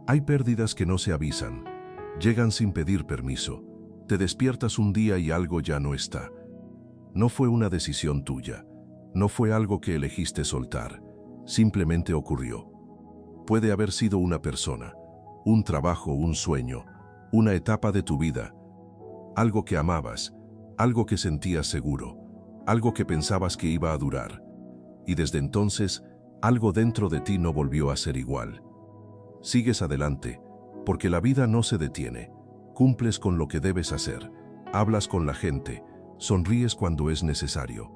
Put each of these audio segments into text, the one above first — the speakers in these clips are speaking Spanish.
Hay pérdidas que no se avisan. Llegan sin pedir permiso. Te despiertas un día y algo ya no está. No fue una decisión tuya. No fue algo que elegiste soltar. Simplemente ocurrió. Puede haber sido una persona, un trabajo, un sueño, una etapa de tu vida. Algo que amabas, algo que sentías seguro, algo que pensabas que iba a durar. Y desde entonces, algo dentro de ti no volvió a ser igual. Sigues adelante, porque la vida no se detiene. Cumples con lo que debes hacer, hablas con la gente, sonríes cuando es necesario.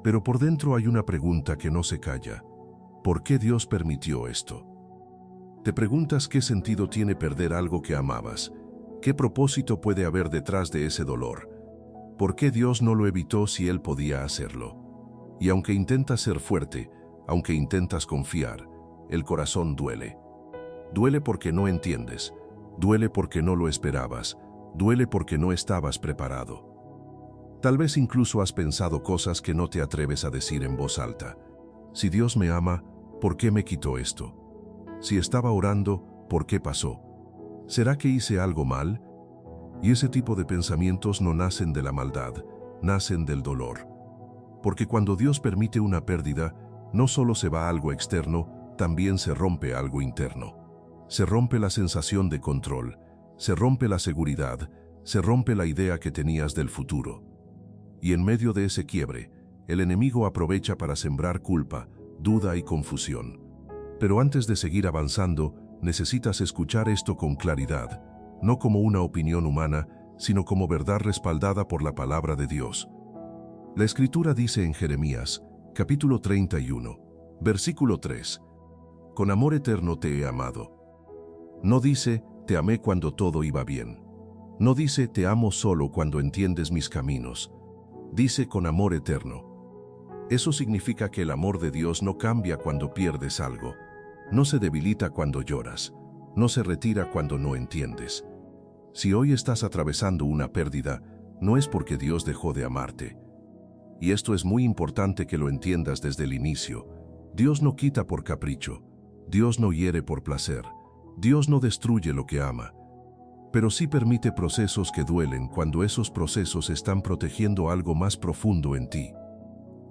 Pero por dentro hay una pregunta que no se calla. ¿Por qué Dios permitió esto? Te preguntas qué sentido tiene perder algo que amabas. ¿Qué propósito puede haber detrás de ese dolor? ¿Por qué Dios no lo evitó si Él podía hacerlo? Y aunque intentas ser fuerte, aunque intentas confiar, el corazón duele. Duele porque no entiendes, duele porque no lo esperabas, duele porque no estabas preparado. Tal vez incluso has pensado cosas que no te atreves a decir en voz alta. Si Dios me ama, ¿por qué me quitó esto? Si estaba orando, ¿por qué pasó? ¿Será que hice algo mal? Y ese tipo de pensamientos no nacen de la maldad, nacen del dolor. Porque cuando Dios permite una pérdida, no solo se va algo externo, también se rompe algo interno. Se rompe la sensación de control, se rompe la seguridad, se rompe la idea que tenías del futuro. Y en medio de ese quiebre, el enemigo aprovecha para sembrar culpa, duda y confusión. Pero antes de seguir avanzando, necesitas escuchar esto con claridad, no como una opinión humana, sino como verdad respaldada por la palabra de Dios. La Escritura dice en Jeremías, capítulo 31, versículo 3, «Con amor eterno te he amado». No dice, te amé cuando todo iba bien. No dice, te amo solo cuando entiendes mis caminos. Dice, con amor eterno. Eso significa que el amor de Dios no cambia cuando pierdes algo. No se debilita cuando lloras. No se retira cuando no entiendes. Si hoy estás atravesando una pérdida, no es porque Dios dejó de amarte. Y esto es muy importante que lo entiendas desde el inicio. Dios no quita por capricho. Dios no hiere por placer. Dios no destruye lo que ama. Pero sí permite procesos que duelen cuando esos procesos están protegiendo algo más profundo en ti.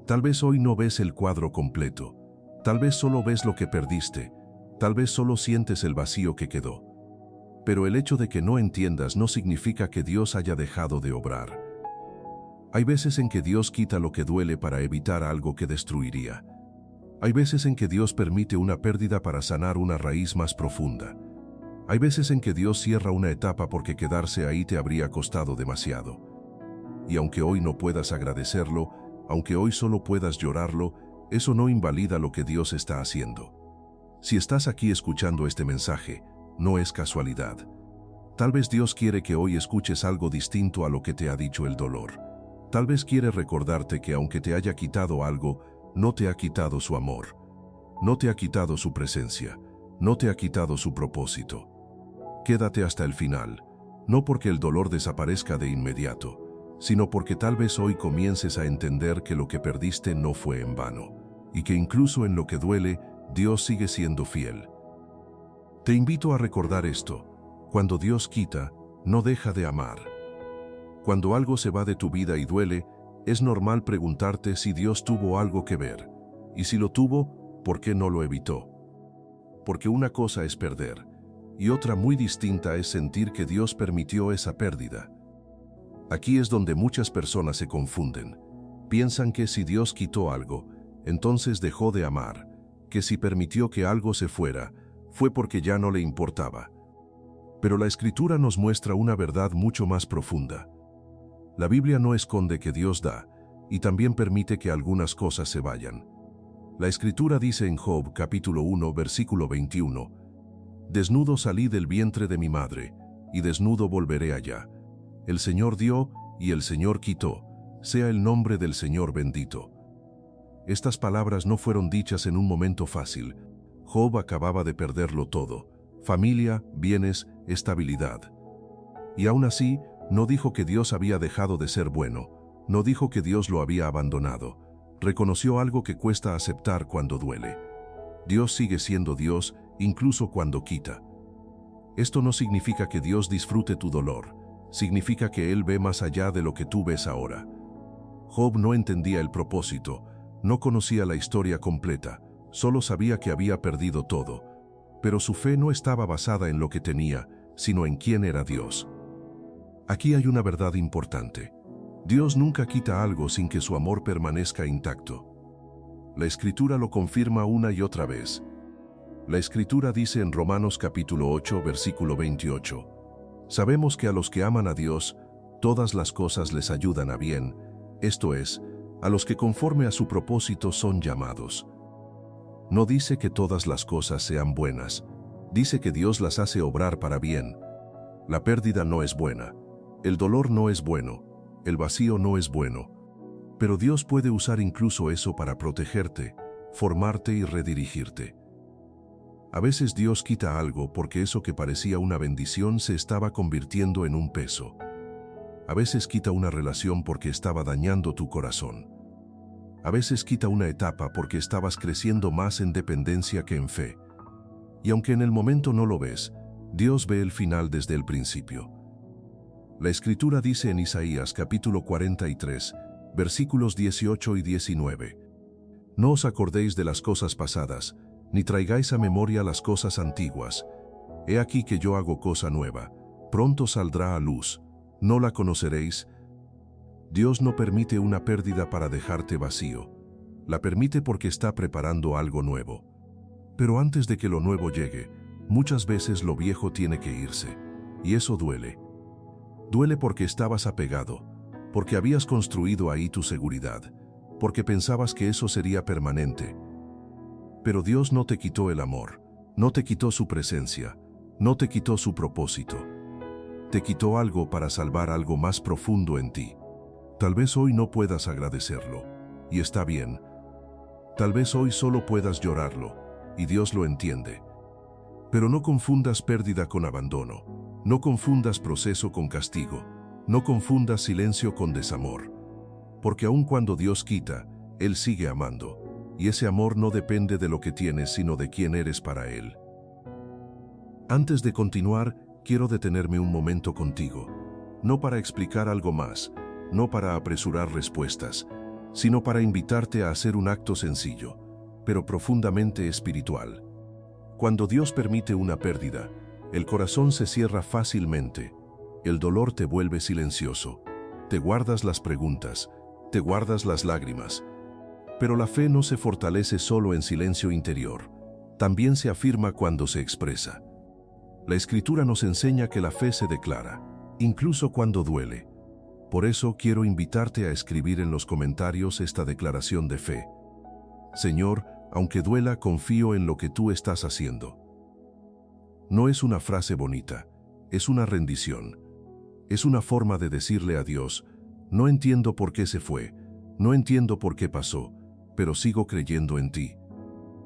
Tal vez hoy no ves el cuadro completo. Tal vez solo ves lo que perdiste. Tal vez solo sientes el vacío que quedó. Pero el hecho de que no entiendas no significa que Dios haya dejado de obrar. Hay veces en que Dios quita lo que duele para evitar algo que destruiría. Hay veces en que Dios permite una pérdida para sanar una raíz más profunda. Hay veces en que Dios cierra una etapa porque quedarse ahí te habría costado demasiado. Y aunque hoy no puedas agradecerlo, aunque hoy solo puedas llorarlo, eso no invalida lo que Dios está haciendo. Si estás aquí escuchando este mensaje, no es casualidad. Tal vez Dios quiere que hoy escuches algo distinto a lo que te ha dicho el dolor. Tal vez quiere recordarte que aunque te haya quitado algo, no te ha quitado su amor. No te ha quitado su presencia. No te ha quitado su propósito. Quédate hasta el final, no porque el dolor desaparezca de inmediato, sino porque tal vez hoy comiences a entender que lo que perdiste no fue en vano, y que incluso en lo que duele, Dios sigue siendo fiel. Te invito a recordar esto: cuando Dios quita, no deja de amar. Cuando algo se va de tu vida y duele, es normal preguntarte si Dios tuvo algo que ver, y si lo tuvo, ¿por qué no lo evitó? Porque una cosa es perder, y otra muy distinta es sentir que Dios permitió esa pérdida. Aquí es donde muchas personas se confunden. Piensan que si Dios quitó algo, entonces dejó de amar, que si permitió que algo se fuera, fue porque ya no le importaba. Pero la Escritura nos muestra una verdad mucho más profunda. La Biblia no esconde que Dios da, y también permite que algunas cosas se vayan. La Escritura dice en Job capítulo 1 versículo 21, «Desnudo salí del vientre de mi madre, y desnudo volveré allá. El Señor dio, y el Señor quitó, sea el nombre del Señor bendito». Estas palabras no fueron dichas en un momento fácil. Job acababa de perderlo todo: familia, bienes, estabilidad. Y aún así, no dijo que Dios había dejado de ser bueno, no dijo que Dios lo había abandonado. Reconoció algo que cuesta aceptar cuando duele. Dios sigue siendo Dios, incluso cuando quita. Esto no significa que Dios disfrute tu dolor, significa que Él ve más allá de lo que tú ves ahora. Job no entendía el propósito, no conocía la historia completa, solo sabía que había perdido todo, pero su fe no estaba basada en lo que tenía, sino en quién era Dios. Aquí hay una verdad importante. Dios nunca quita algo sin que su amor permanezca intacto. La Escritura lo confirma una y otra vez. La Escritura dice en Romanos capítulo 8, versículo 28, sabemos que a los que aman a Dios, todas las cosas les ayudan a bien, esto es, a los que conforme a su propósito son llamados. No dice que todas las cosas sean buenas, dice que Dios las hace obrar para bien. La pérdida no es buena, el dolor no es bueno, el vacío no es bueno, pero Dios puede usar incluso eso para protegerte, formarte y redirigirte. A veces Dios quita algo porque eso que parecía una bendición se estaba convirtiendo en un peso. A veces quita una relación porque estaba dañando tu corazón. A veces quita una etapa porque estabas creciendo más en dependencia que en fe. Y aunque en el momento no lo ves, Dios ve el final desde el principio. La Escritura dice en Isaías capítulo 43, versículos 18 y 19, no os acordéis de las cosas pasadas, ni traigáis a memoria las cosas antiguas. He aquí que yo hago cosa nueva, pronto saldrá a luz, ¿no la conoceréis? Dios no permite una pérdida para dejarte vacío, la permite porque está preparando algo nuevo. Pero antes de que lo nuevo llegue, muchas veces lo viejo tiene que irse, y eso duele. Duele porque estabas apegado, porque habías construido ahí tu seguridad, porque pensabas que eso sería permanente. Pero Dios no te quitó el amor, no te quitó su presencia, no te quitó su propósito. Te quitó algo para salvar algo más profundo en ti. Tal vez hoy no puedas agradecerlo, y está bien. Tal vez hoy solo puedas llorarlo, y Dios lo entiende. Pero no confundas pérdida con abandono, no confundas proceso con castigo, no confundas silencio con desamor. Porque aun cuando Dios quita, Él sigue amando. Y ese amor no depende de lo que tienes, sino de quién eres para Él. Antes de continuar, quiero detenerme un momento contigo. No para explicar algo más, no para apresurar respuestas, sino para invitarte a hacer un acto sencillo, pero profundamente espiritual. Cuando Dios permite una pérdida, el corazón se cierra fácilmente, el dolor te vuelve silencioso, te guardas las preguntas, te guardas las lágrimas. Pero la fe no se fortalece solo en silencio interior, también se afirma cuando se expresa. La Escritura nos enseña que la fe se declara, incluso cuando duele. Por eso quiero invitarte a escribir en los comentarios esta declaración de fe. Señor, aunque duela, confío en lo que tú estás haciendo. No es una frase bonita, es una rendición. Es una forma de decirle a Dios, no entiendo por qué se fue, no entiendo por qué pasó, pero sigo creyendo en ti.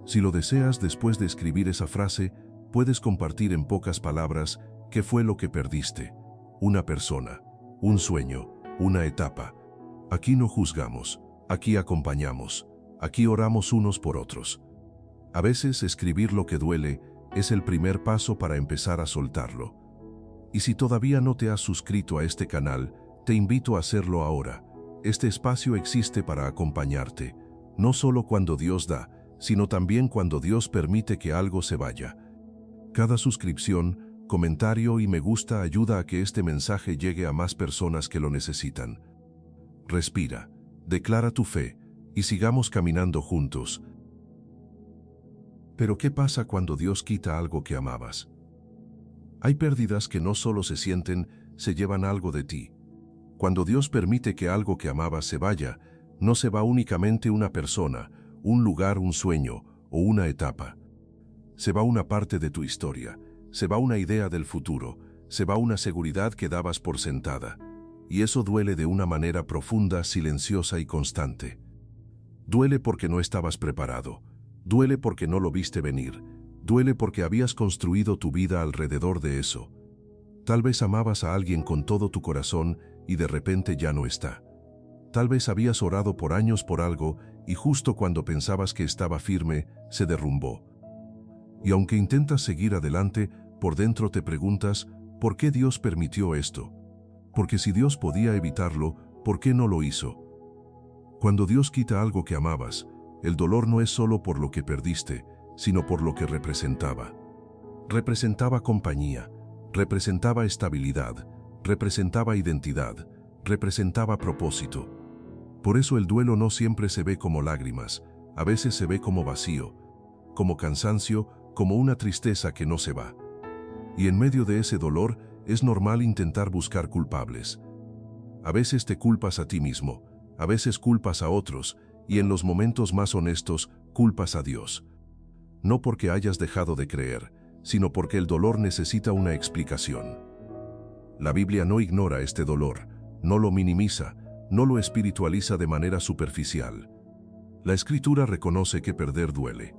Si lo deseas, después de escribir esa frase, puedes compartir en pocas palabras qué fue lo que perdiste. Una persona, un sueño, una etapa. Aquí no juzgamos, aquí acompañamos, aquí oramos unos por otros. A veces escribir lo que duele es el primer paso para empezar a soltarlo. Y si todavía no te has suscrito a este canal, te invito a hacerlo ahora. Este espacio existe para acompañarte, no solo cuando Dios da, sino también cuando Dios permite que algo se vaya. Cada suscripción, comentario y me gusta ayuda a que este mensaje llegue a más personas que lo necesitan. Respira, declara tu fe, y sigamos caminando juntos. Pero ¿qué pasa cuando Dios quita algo que amabas? Hay pérdidas que no solo se sienten, se llevan algo de ti. Cuando Dios permite que algo que amabas se vaya, no se va únicamente una persona, un lugar, un sueño o una etapa. Se va una parte de tu historia, se va una idea del futuro, se va una seguridad que dabas por sentada. Y eso duele de una manera profunda, silenciosa y constante. Duele porque no estabas preparado, duele porque no lo viste venir, duele porque habías construido tu vida alrededor de eso. Tal vez amabas a alguien con todo tu corazón y de repente ya no está. Tal vez habías orado por años por algo y justo cuando pensabas que estaba firme, se derrumbó. Y aunque intentas seguir adelante, Por dentro te preguntas, ¿por qué Dios permitió esto? Porque si Dios podía evitarlo, ¿por qué no lo hizo? Cuando Dios quita algo que amabas, el dolor no es solo por lo que perdiste, sino por lo que representaba. Representaba compañía, representaba estabilidad, representaba identidad, representaba propósito. Por eso el duelo no siempre se ve como lágrimas, a veces se ve como vacío, como cansancio, como una tristeza que no se va. Y en medio de ese dolor es normal intentar buscar culpables. A veces te culpas a ti mismo, a veces culpas a otros, y en los momentos más honestos culpas a Dios. No porque hayas dejado de creer, sino porque el dolor necesita una explicación. La Biblia no ignora este dolor, no lo minimiza, no lo espiritualiza de manera superficial. La Escritura reconoce que perder duele.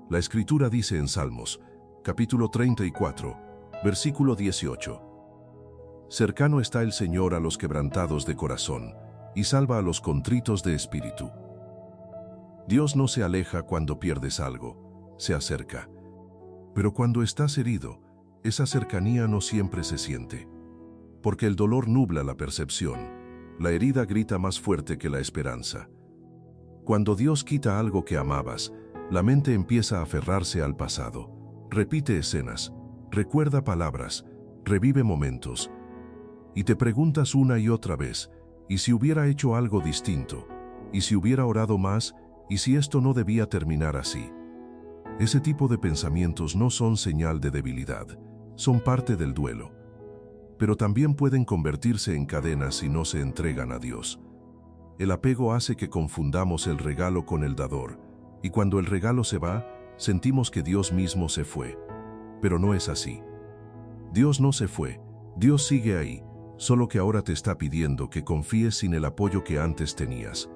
La Escritura dice en Salmos, capítulo 34, versículo 18. Cercano está el Señor a los quebrantados de corazón, y salva a los contritos de espíritu. Dios no se aleja cuando pierdes algo, se acerca. Pero cuando estás herido, esa cercanía no siempre se siente. Porque el dolor nubla la percepción, la herida grita más fuerte que la esperanza. Cuando Dios quita algo que amabas, la mente empieza a aferrarse al pasado. Repite escenas, recuerda palabras, revive momentos. Y te preguntas una y otra vez, ¿y si hubiera hecho algo distinto? ¿Y si hubiera orado más? ¿Y si esto no debía terminar así? Ese tipo de pensamientos no son señal de debilidad, son parte del duelo. Pero también pueden convertirse en cadenas si no se entregan a Dios. El apego hace que confundamos el regalo con el dador, y cuando el regalo se va, sentimos que Dios mismo se fue. Pero no es así. Dios no se fue, Dios sigue ahí, solo que ahora te está pidiendo que confíes sin el apoyo que antes tenías.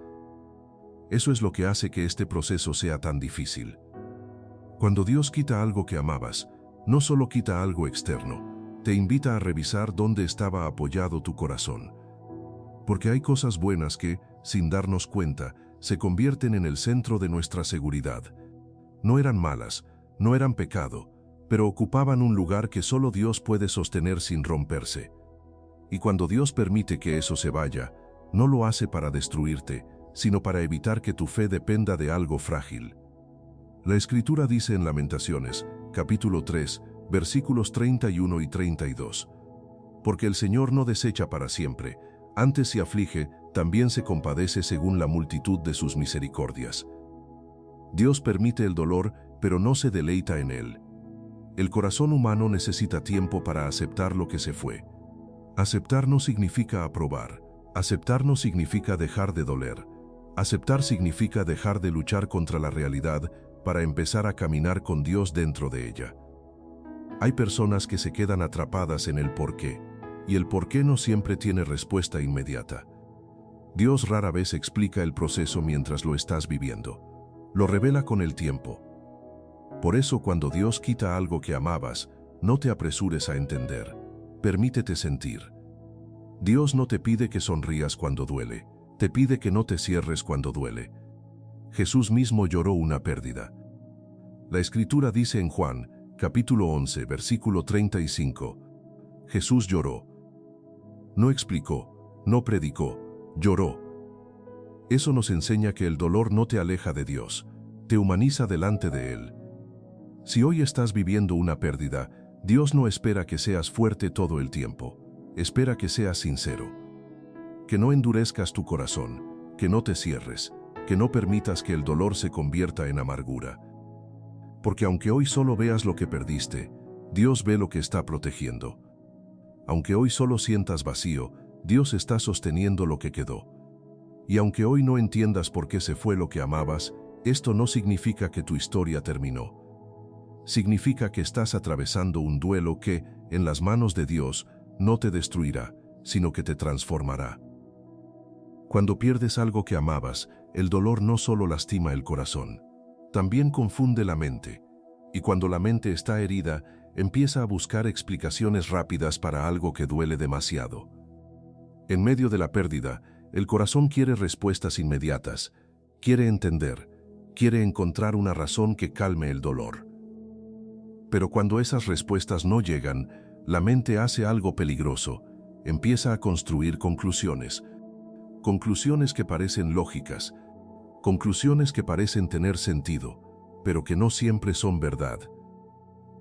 Eso es lo que hace que este proceso sea tan difícil. Cuando Dios quita algo que amabas, no solo quita algo externo, te invita a revisar dónde estaba apoyado tu corazón. Porque hay cosas buenas que, sin darnos cuenta, se convierten en el centro de nuestra seguridad. No eran malas, no eran pecado, pero ocupaban un lugar que solo Dios puede sostener sin romperse. Y cuando Dios permite que eso se vaya, no lo hace para destruirte, sino para evitar que tu fe dependa de algo frágil. La Escritura dice en Lamentaciones, capítulo 3, versículos 31 y 32. Porque el Señor no desecha para siempre, antes se aflige, también se compadece según la multitud de sus misericordias. Dios permite el dolor, pero no se deleita en él. El corazón humano necesita tiempo para aceptar lo que se fue. Aceptar no significa aprobar. Aceptar no significa dejar de doler. Aceptar significa dejar de luchar contra la realidad para empezar a caminar con Dios dentro de ella. Hay personas que se quedan atrapadas en el porqué, y el porqué no siempre tiene respuesta inmediata. Dios rara vez explica el proceso mientras lo estás viviendo. Lo revela con el tiempo. Por eso cuando Dios quita algo que amabas, no te apresures a entender. Permítete sentir. Dios no te pide que sonrías cuando duele, te pide que no te cierres cuando duele. Jesús mismo lloró una pérdida. La Escritura dice en Juan, capítulo 11, versículo 35, Jesús lloró. No explicó, no predicó, lloró. Eso nos enseña que el dolor no te aleja de Dios, te humaniza delante de Él. Si hoy estás viviendo una pérdida, Dios no espera que seas fuerte todo el tiempo, espera que seas sincero. Que no endurezcas tu corazón, que no te cierres, que no permitas que el dolor se convierta en amargura. Porque aunque hoy solo veas lo que perdiste, Dios ve lo que está protegiendo. Aunque hoy solo sientas vacío, Dios está sosteniendo lo que quedó. Y aunque hoy no entiendas por qué se fue lo que amabas, esto no significa que tu historia terminó. Significa que estás atravesando un duelo que, en las manos de Dios, no te destruirá, sino que te transformará. Cuando pierdes algo que amabas, el dolor no solo lastima el corazón, también confunde la mente. Y cuando la mente está herida, empieza a buscar explicaciones rápidas para algo que duele demasiado. En medio de la pérdida, el corazón quiere respuestas inmediatas, quiere entender, quiere encontrar una razón que calme el dolor. Pero cuando esas respuestas no llegan, la mente hace algo peligroso. Empieza a construir conclusiones. Conclusiones que parecen lógicas. Conclusiones que parecen tener sentido, pero que no siempre son verdad.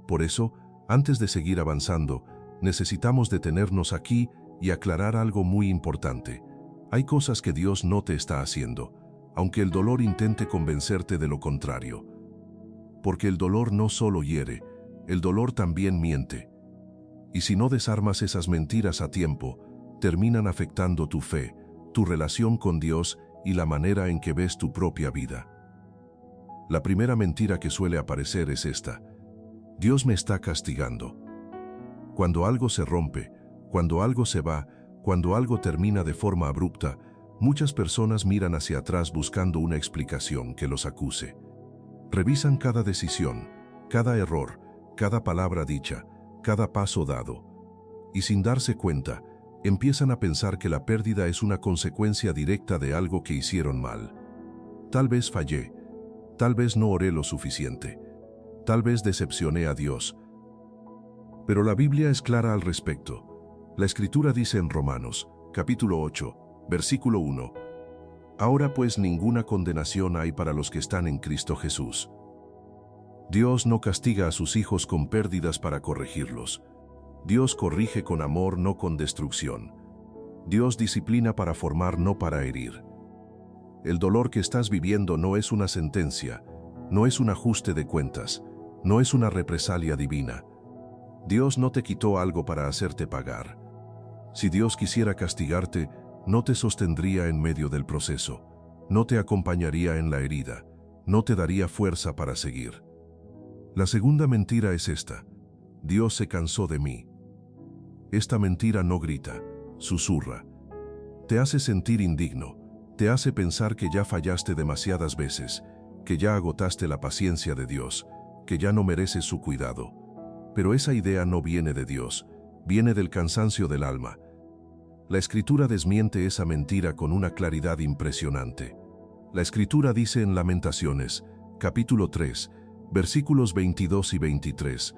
Por eso, antes de seguir avanzando, necesitamos detenernos aquí y aclarar algo muy importante. Hay cosas que Dios no te está haciendo, aunque el dolor intente convencerte de lo contrario. Porque el dolor no solo hiere, el dolor también miente. Y si no desarmas esas mentiras a tiempo, terminan afectando tu fe, tu relación con Dios y la manera en que ves tu propia vida. La primera mentira que suele aparecer es esta: Dios me está castigando. Cuando algo se rompe, cuando algo se va, cuando algo termina de forma abrupta, muchas personas miran hacia atrás buscando una explicación que los acuse. Revisan cada decisión, cada error, cada palabra dicha, cada paso dado. Y sin darse cuenta, empiezan a pensar que la pérdida es una consecuencia directa de algo que hicieron mal. Tal vez fallé, tal vez no oré lo suficiente, tal vez decepcioné a Dios. Pero la Biblia es clara al respecto. La Escritura dice en Romanos, capítulo 8, versículo 1, Ahora pues ninguna condenación hay para los que están en Cristo Jesús. Dios no castiga a sus hijos con pérdidas para corregirlos. Dios corrige con amor, no con destrucción. Dios disciplina para formar, no para herir. El dolor que estás viviendo no es una sentencia, no es un ajuste de cuentas, no es una represalia divina. Dios no te quitó algo para hacerte pagar. Si Dios quisiera castigarte, no te sostendría en medio del proceso, no te acompañaría en la herida, no te daría fuerza para seguir. La segunda mentira es esta: Dios se cansó de mí. Esta mentira no grita, susurra. Te hace sentir indigno, te hace pensar que ya fallaste demasiadas veces, que ya agotaste la paciencia de Dios, que ya no mereces su cuidado. Pero esa idea no viene de Dios, viene del cansancio del alma. La Escritura desmiente esa mentira con una claridad impresionante. La Escritura dice en Lamentaciones, capítulo 3, versículos 22 y 23,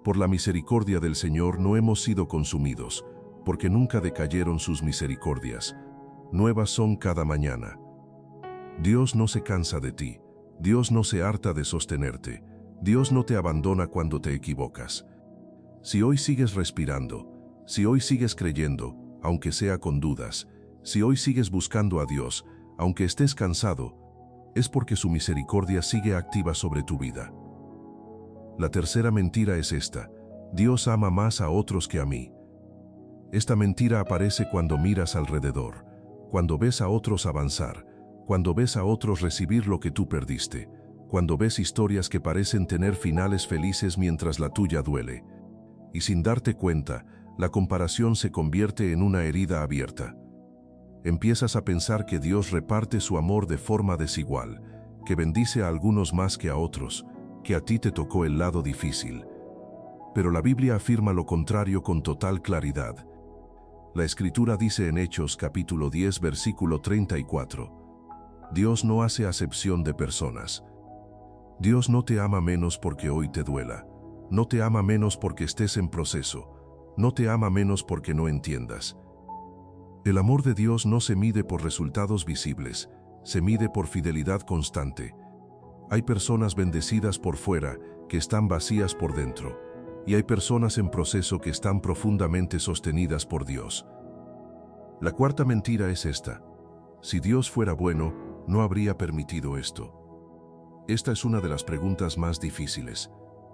Por la misericordia del Señor no hemos sido consumidos, porque nunca decayeron sus misericordias. Nuevas son cada mañana. Dios no se cansa de ti, Dios no se harta de sostenerte, Dios no te abandona cuando te equivocas. Si hoy sigues respirando, si hoy sigues creyendo, aunque sea con dudas, si hoy sigues buscando a Dios, aunque estés cansado, es porque su misericordia sigue activa sobre tu vida. La tercera mentira es esta: Dios ama más a otros que a mí. Esta mentira aparece cuando miras alrededor, cuando ves a otros avanzar, cuando ves a otros recibir lo que tú perdiste, cuando ves historias que parecen tener finales felices mientras la tuya duele. Y sin darte cuenta, la comparación se convierte en una herida abierta. Empiezas a pensar que Dios reparte su amor de forma desigual, que bendice a algunos más que a otros, que a ti te tocó el lado difícil. Pero la Biblia afirma lo contrario con total claridad. La Escritura dice en Hechos capítulo 10 versículo 34, Dios no hace acepción de personas. Dios no te ama menos porque hoy te duela, no te ama menos porque estés en proceso, no te ama menos porque no entiendas. El amor de Dios no se mide por resultados visibles, se mide por fidelidad constante. Hay personas bendecidas por fuera que están vacías por dentro, y hay personas en proceso que están profundamente sostenidas por Dios. La cuarta mentira es esta: si Dios fuera bueno, no habría permitido esto. Esta es una de las preguntas más difíciles,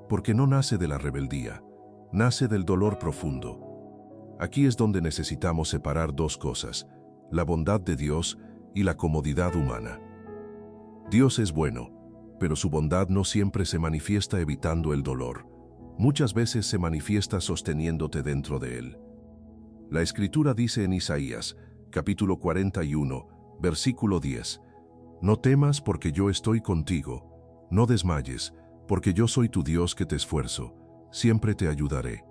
porque no nace de la rebeldía, nace del dolor profundo. Aquí es donde necesitamos separar dos cosas: la bondad de Dios y la comodidad humana. Dios es bueno, pero su bondad no siempre se manifiesta evitando el dolor. Muchas veces se manifiesta sosteniéndote dentro de él. La Escritura dice en Isaías, capítulo 41, versículo 10, No temas porque yo estoy contigo, no desmayes, porque yo soy tu Dios que te esfuerzo, siempre te ayudaré.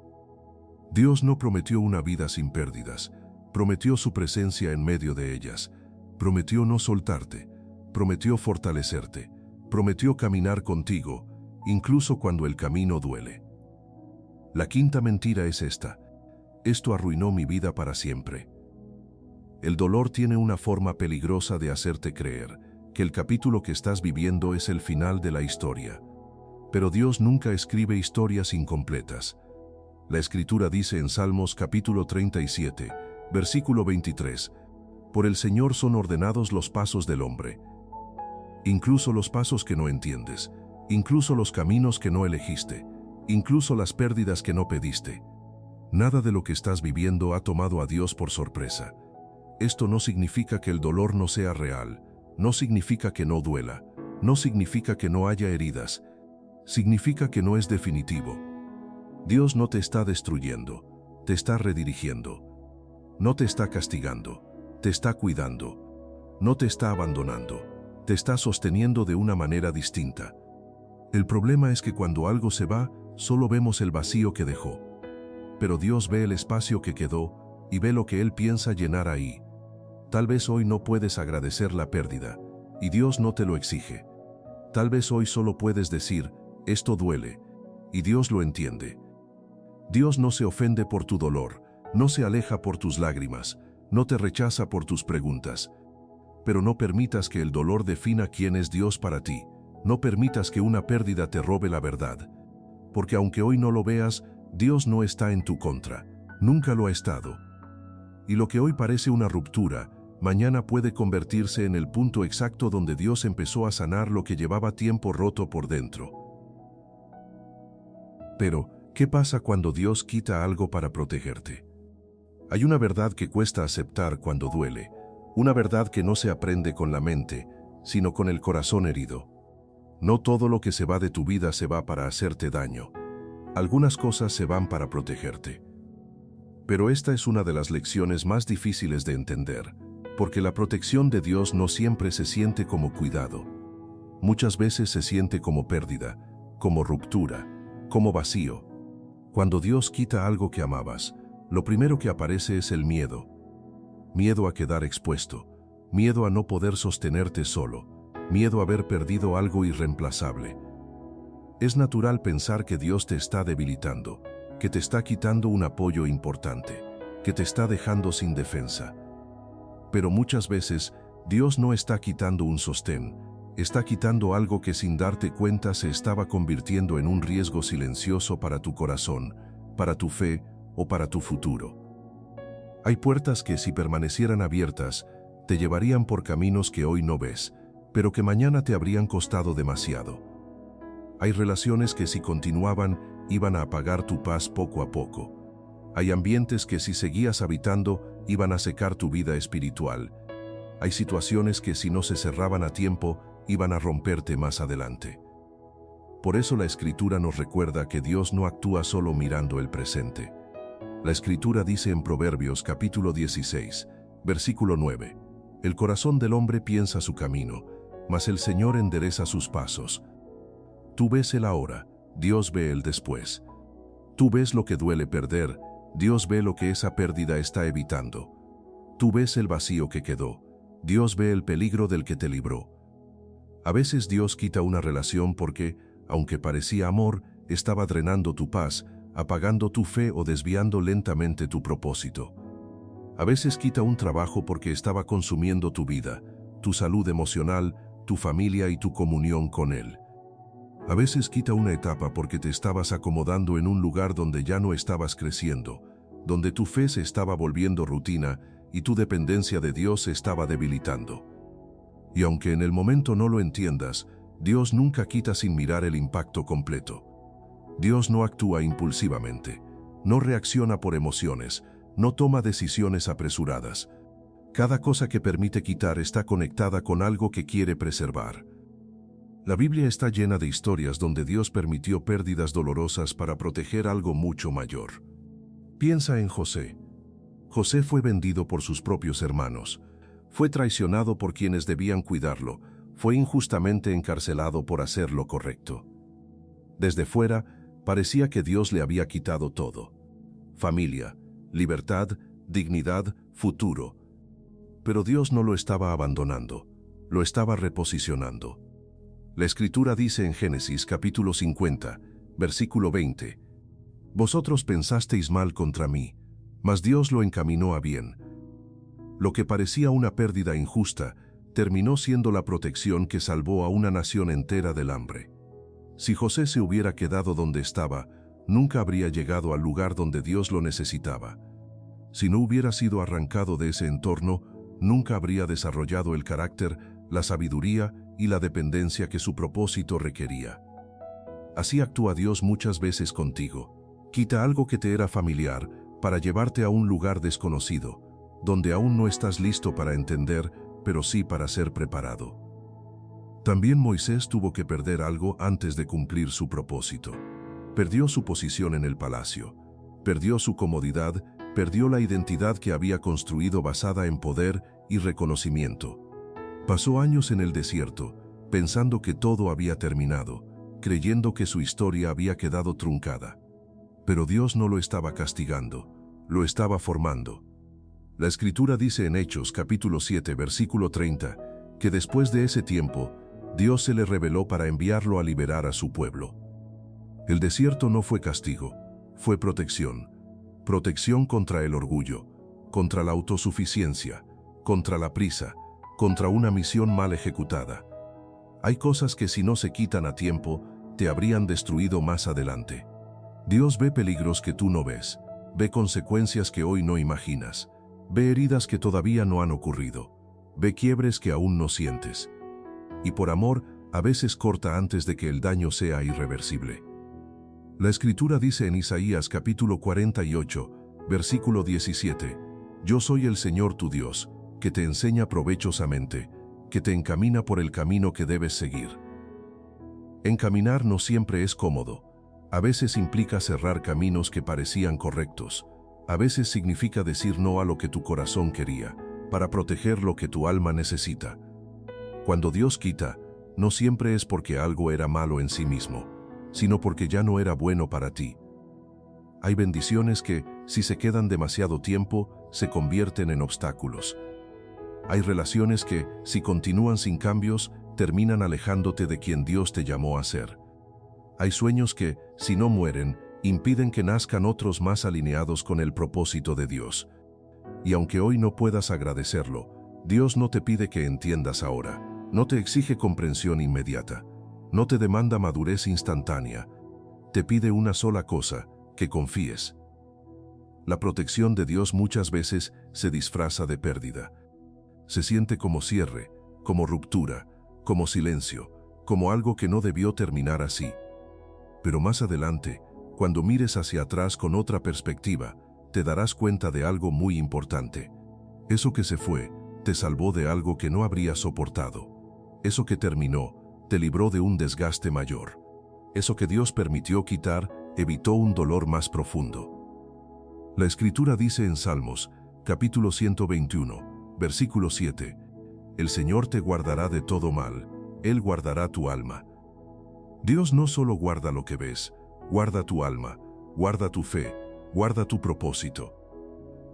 Dios no prometió una vida sin pérdidas, prometió su presencia en medio de ellas, prometió no soltarte, prometió fortalecerte, prometió caminar contigo, incluso cuando el camino duele. La quinta mentira es esta: esto arruinó mi vida para siempre. El dolor tiene una forma peligrosa de hacerte creer que el capítulo que estás viviendo es el final de la historia. Pero Dios nunca escribe historias incompletas. La Escritura dice en Salmos capítulo 37, versículo 23, «Por el Señor son ordenados los pasos del hombre, incluso los pasos que no entiendes, incluso los caminos que no elegiste, incluso las pérdidas que no pediste». Nada de lo que estás viviendo ha tomado a Dios por sorpresa. Esto no significa que el dolor no sea real, no significa que no duela, no significa que no haya heridas, significa que no es definitivo. Dios no te está destruyendo, te está redirigiendo. No te está castigando, te está cuidando. No te está abandonando, te está sosteniendo de una manera distinta. El problema es que cuando algo se va, solo vemos el vacío que dejó. Pero Dios ve el espacio que quedó y ve lo que Él piensa llenar ahí. Tal vez hoy no puedes agradecer la pérdida, y Dios no te lo exige. Tal vez hoy solo puedes decir, esto duele, y Dios lo entiende. Dios no se ofende por tu dolor, no se aleja por tus lágrimas, no te rechaza por tus preguntas. Pero no permitas que el dolor defina quién es Dios para ti. No permitas que una pérdida te robe la verdad. Porque aunque hoy no lo veas, Dios no está en tu contra, nunca lo ha estado. Y lo que hoy parece una ruptura, mañana puede convertirse en el punto exacto donde Dios empezó a sanar lo que llevaba tiempo roto por dentro. Pero, ¿qué pasa cuando Dios quita algo para protegerte? Hay una verdad que cuesta aceptar cuando duele, una verdad que no se aprende con la mente, sino con el corazón herido. No todo lo que se va de tu vida se va para hacerte daño. Algunas cosas se van para protegerte. Pero esta es una de las lecciones más difíciles de entender, porque la protección de Dios no siempre se siente como cuidado. Muchas veces se siente como pérdida, como ruptura, como vacío. Cuando Dios quita algo que amabas, lo primero que aparece es el miedo. Miedo a quedar expuesto, miedo a no poder sostenerte solo, miedo a haber perdido algo irreemplazable. Es natural pensar que Dios te está debilitando, que te está quitando un apoyo importante, que te está dejando sin defensa. Pero muchas veces, Dios no está quitando un sostén, está quitando algo que sin darte cuenta se estaba convirtiendo en un riesgo silencioso para tu corazón, para tu fe o para tu futuro. Hay puertas que si permanecieran abiertas, te llevarían por caminos que hoy no ves, pero que mañana te habrían costado demasiado. Hay relaciones que si continuaban, iban a apagar tu paz poco a poco. Hay ambientes que si seguías habitando, iban a secar tu vida espiritual. Hay situaciones que si no se cerraban a tiempo, iban a romperte más adelante. Por eso la Escritura nos recuerda que Dios no actúa solo mirando el presente. La Escritura dice en Proverbios capítulo 16, versículo 9, «El corazón del hombre piensa su camino, mas el Señor endereza sus pasos». Tú ves el ahora, Dios ve el después. Tú ves lo que duele perder, Dios ve lo que esa pérdida está evitando. Tú ves el vacío que quedó, Dios ve el peligro del que te libró. A veces Dios quita una relación porque, aunque parecía amor, estaba drenando tu paz, apagando tu fe o desviando lentamente tu propósito. A veces quita un trabajo porque estaba consumiendo tu vida, tu salud emocional, tu familia y tu comunión con Él. A veces quita una etapa porque te estabas acomodando en un lugar donde ya no estabas creciendo, donde tu fe se estaba volviendo rutina y tu dependencia de Dios se estaba debilitando. Y aunque en el momento no lo entiendas, Dios nunca quita sin mirar el impacto completo. Dios no actúa impulsivamente, no reacciona por emociones, no toma decisiones apresuradas. Cada cosa que permite quitar está conectada con algo que quiere preservar. La Biblia está llena de historias donde Dios permitió pérdidas dolorosas para proteger algo mucho mayor. Piensa en José. José fue vendido por sus propios hermanos, fue traicionado por quienes debían cuidarlo, fue injustamente encarcelado por hacer lo correcto. Desde fuera, parecía que Dios le había quitado todo: familia, libertad, dignidad, futuro. Pero Dios no lo estaba abandonando, lo estaba reposicionando. La Escritura dice en Génesis capítulo 50, versículo 20, «Vosotros pensasteis mal contra mí, mas Dios lo encaminó a bien». Lo que parecía una pérdida injusta, terminó siendo la protección que salvó a una nación entera del hambre. Si José se hubiera quedado donde estaba, nunca habría llegado al lugar donde Dios lo necesitaba. Si no hubiera sido arrancado de ese entorno, nunca habría desarrollado el carácter, la sabiduría y la dependencia que su propósito requería. Así actúa Dios muchas veces contigo. Quita algo que te era familiar para llevarte a un lugar desconocido, donde aún no estás listo para entender, pero sí para ser preparado. También Moisés tuvo que perder algo antes de cumplir su propósito. Perdió su posición en el palacio, perdió su comodidad, perdió la identidad que había construido basada en poder y reconocimiento. Pasó años en el desierto, pensando que todo había terminado, creyendo que su historia había quedado truncada. Pero Dios no lo estaba castigando, lo estaba formando. La Escritura dice en Hechos capítulo 7 versículo 30, que después de ese tiempo, Dios se le reveló para enviarlo a liberar a su pueblo. El desierto no fue castigo, fue protección. Protección contra el orgullo, contra la autosuficiencia, contra la prisa, contra una misión mal ejecutada. Hay cosas que si no se quitan a tiempo, te habrían destruido más adelante. Dios ve peligros que tú no ves, ve consecuencias que hoy no imaginas, ve heridas que todavía no han ocurrido, ve quiebres que aún no sientes. Y por amor, a veces corta antes de que el daño sea irreversible. La Escritura dice en Isaías capítulo 48, versículo 17, «Yo soy el Señor tu Dios, que te enseña provechosamente, que te encamina por el camino que debes seguir». Encaminar no siempre es cómodo. A veces implica cerrar caminos que parecían correctos. A veces significa decir no a lo que tu corazón quería, para proteger lo que tu alma necesita. Cuando Dios quita, no siempre es porque algo era malo en sí mismo, sino porque ya no era bueno para ti. Hay bendiciones que, si se quedan demasiado tiempo, se convierten en obstáculos. Hay relaciones que, si continúan sin cambios, terminan alejándote de quien Dios te llamó a ser. Hay sueños que, si no mueren, impiden que nazcan otros más alineados con el propósito de Dios. Y aunque hoy no puedas agradecerlo, Dios no te pide que entiendas ahora, no te exige comprensión inmediata, no te demanda madurez instantánea, te pide una sola cosa, que confíes. La protección de Dios muchas veces se disfraza de pérdida. Se siente como cierre, como ruptura, como silencio, como algo que no debió terminar así. Pero más adelante, cuando mires hacia atrás con otra perspectiva, te darás cuenta de algo muy importante. Eso que se fue, te salvó de algo que no habrías soportado. Eso que terminó, te libró de un desgaste mayor. Eso que Dios permitió quitar, evitó un dolor más profundo. La Escritura dice en Salmos, capítulo 121, versículo 7, «El Señor te guardará de todo mal, Él guardará tu alma». Dios no solo guarda lo que ves, guarda tu alma, guarda tu fe, guarda tu propósito.